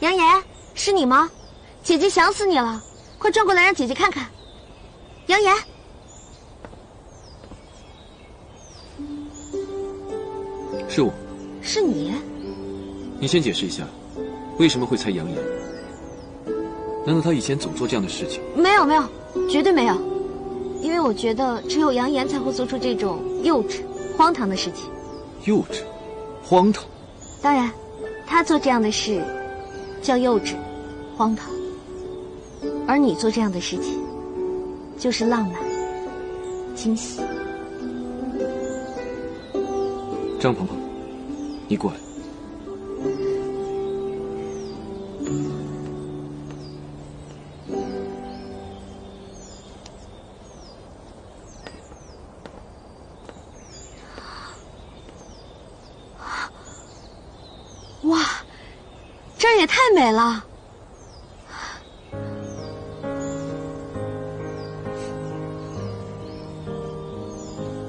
杨言，是你吗？姐姐想死你了，快转过来让姐姐看看。杨言，是我。是你？你先解释一下，为什么会猜杨言？难道他以前总做这样的事情？没有没有，绝对没有。因为我觉得只有杨言才会做出这种幼稚、荒唐的事情。幼稚，荒唐。当然，他做这样的事叫幼稚、荒唐，而你做这样的事情就是浪漫、惊喜。张鹏鹏，你过来。哇，这儿也太美了！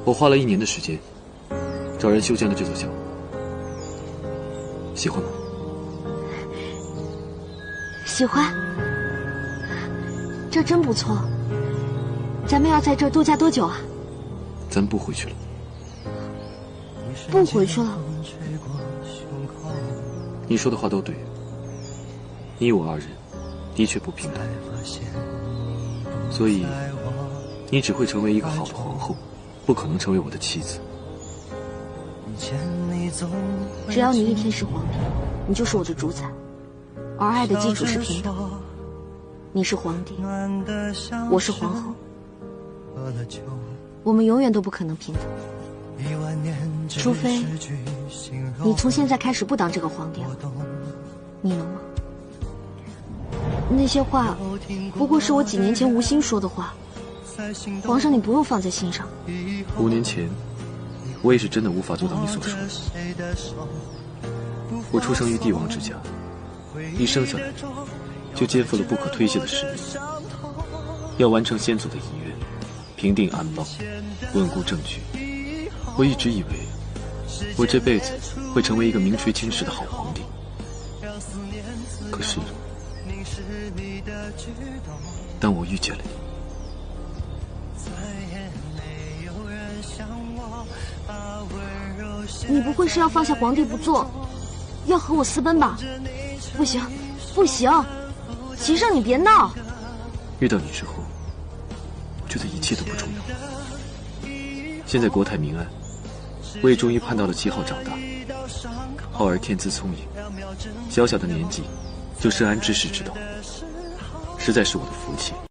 我花了1年的时间找人修建了这座小屋，喜欢吗？喜欢，这真不错。咱们要在这儿度假多久啊？咱不回去了。不回去了？你说的话都对，你我2人的确不平等，所以你只会成为一个好的皇后，不可能成为我的妻子。只要你一天是皇帝，你就是我的主宰，而爱的基础是平等。你是皇帝，我是皇后，我们永远都不可能平等，除非你从现在开始不当这个皇帝了，你能吗？那些话不过是我几年前无心说的话，皇上你不用放在心上。5年前我也是真的无法做到你所说的。我出生于帝王之家，一生下来就肩负了不可推卸的使命，要完成先祖的遗愿，平定安邦，稳固政局。我一直以为我这辈子会成为一个名垂青史的好皇帝，可是当我遇见了你，你不会是要放下皇帝不做，要和我私奔吧？不行，不行，齐胜你别闹。遇到你之后，觉得一切都不重要。现在国泰民安，我也终于盼到了7号长大。浩儿天资聪颖，小小的年纪就深谙知识之道，实在是我的福气。